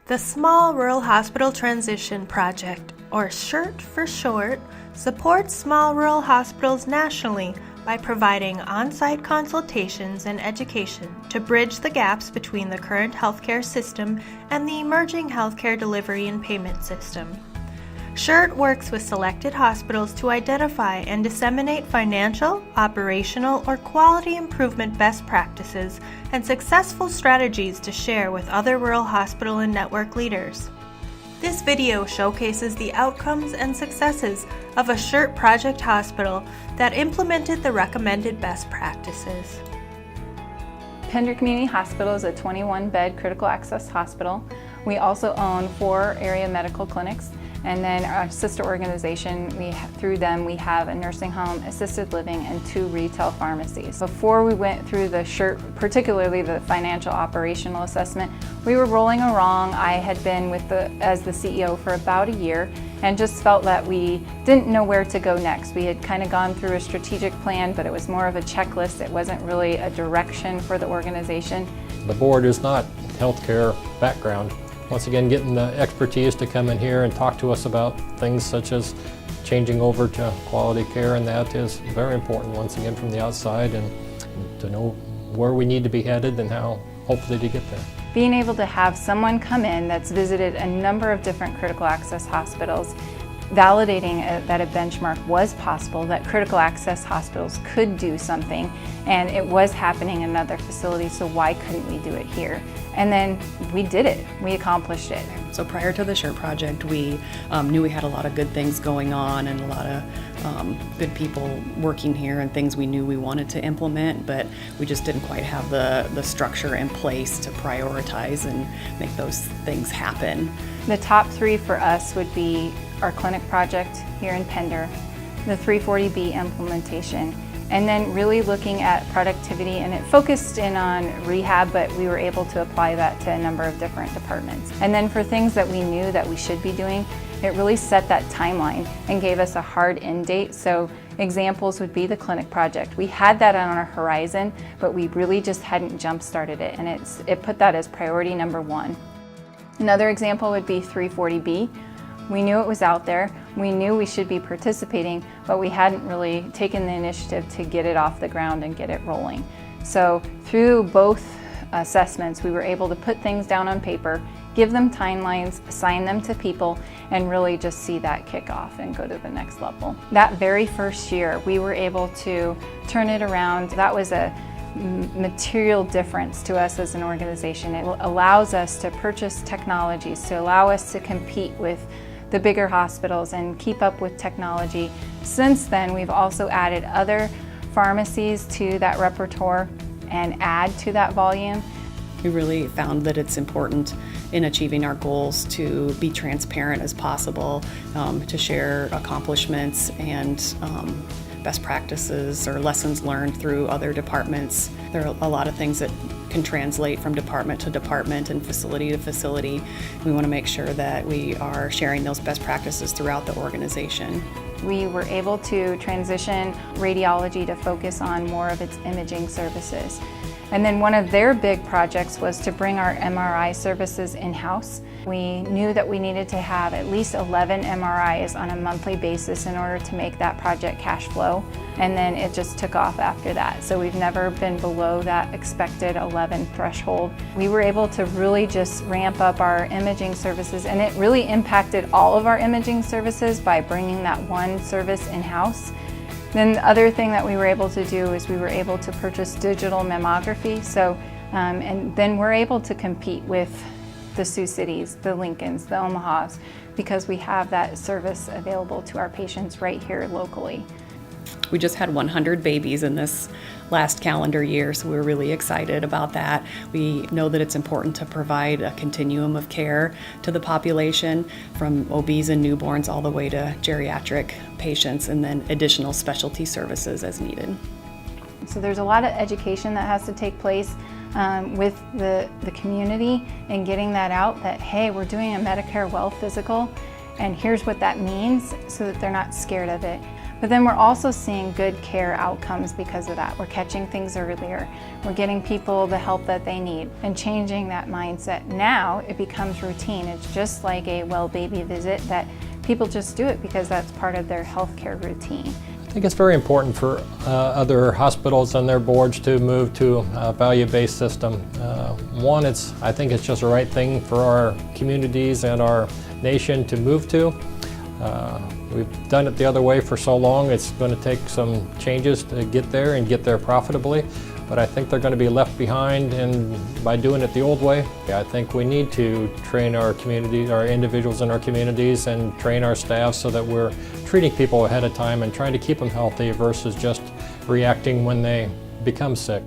The Small Rural Hospital Transition Project, or SRHT for short, supports small rural hospitals nationally by providing on-site consultations and education to bridge the gaps between the current healthcare system and the emerging healthcare delivery and payment system. SRHT works with selected hospitals to identify and disseminate financial, operational, or quality improvement best practices and successful strategies to share with other rural hospital and network leaders. This video showcases the outcomes and successes of a SRHT project hospital that implemented the recommended best practices. Pender Community Hospital is a 21-bed critical access hospital. We also own 4 area medical clinics. And then our sister organization, through them we have a nursing home, assisted living, and 2 retail pharmacies. Before we went through the SRHT, particularly the financial operational assessment, we were rolling along. I had been as the CEO for about a year and just felt that we didn't know where to go next. We had kind of gone through a strategic plan, but it was more of a checklist. It wasn't really a direction for the organization. The board is not healthcare background. Once again, getting the expertise to come in here and talk to us about things such as changing over to quality care, and that is very important once again from the outside, and to know where we need to be headed and how hopefully to get there. Being able to have someone come in that's visited a number of different critical access hospitals, validating that a benchmark was possible, that critical access hospitals could do something, and it was happening in another facility, so why couldn't we do it here? And then we did it, we accomplished it. So prior to the SRHT project, we knew we had a lot of good things going on and a lot of good people working here and things we knew we wanted to implement, but we just didn't quite have the structure in place to prioritize and make those things happen. The top 3 for us would be our clinic project here in Pender, the 340B implementation, and then really looking at productivity, and it focused in on rehab, but we were able to apply that to a number of different departments. And then for things that we knew that we should be doing, it really set that timeline and gave us a hard end date. So examples would be the clinic project. We had that on our horizon, but we really just hadn't jump-started it, and it put that as priority number 1. Another example would be 340B. We knew it was out there, we knew we should be participating, but we hadn't really taken the initiative to get it off the ground and get it rolling. So through both assessments, we were able to put things down on paper, give them timelines, assign them to people, and really just see that kick off and go to the next level. That very first year, we were able to turn it around. That was a material difference to us as an organization. It allows us to purchase technologies to allow us to compete with the bigger hospitals and keep up with technology. Since then, we've also added other pharmacies to that repertoire and add to that volume. We really found that it's important in achieving our goals to be transparent as possible, to share accomplishments and best practices or lessons learned through other departments. There are a lot of things that can translate from department to department and facility to facility. We want to make sure that we are sharing those best practices throughout the organization. We were able to transition radiology to focus on more of its imaging services. And then one of their big projects was to bring our MRI services in-house. We knew that we needed to have at least 11 MRIs on a monthly basis in order to make that project cash flow. And then it just took off after that. So we've never been below that expected 11 threshold. We were able to really just ramp up our imaging services, and it really impacted all of our imaging services by bringing that one service in-house. Then the other thing that we were able to do is we were able to purchase digital mammography. So, and then we're able to compete with the Sioux Cities, the Lincolns, the Omahas, because we have that service available to our patients right here locally. We just had 100 babies in this last calendar year, so we're really excited about that. We know that it's important to provide a continuum of care to the population, from OBs and newborns all the way to geriatric patients, and then additional specialty services as needed. So there's a lot of education that has to take place with the community and getting that out that, hey, we're doing a Medicare well physical, and here's what that means, so that they're not scared of it. But then we're also seeing good care outcomes because of that. We're catching things earlier. We're getting people the help that they need and changing that mindset. Now it becomes routine. It's just like a well baby visit that people just do it because that's part of their healthcare routine. I think it's very important for other hospitals and their boards to move to a value-based system. One, I think it's just the right thing for our communities and our nation to move to. We've done it the other way for so long. It's going to take some changes to get there and get there profitably, but I think they're going to be left behind and by doing it the old way. I think we need to train our communities, our individuals in our communities, and train our staff so that we're treating people ahead of time and trying to keep them healthy versus just reacting when they become sick.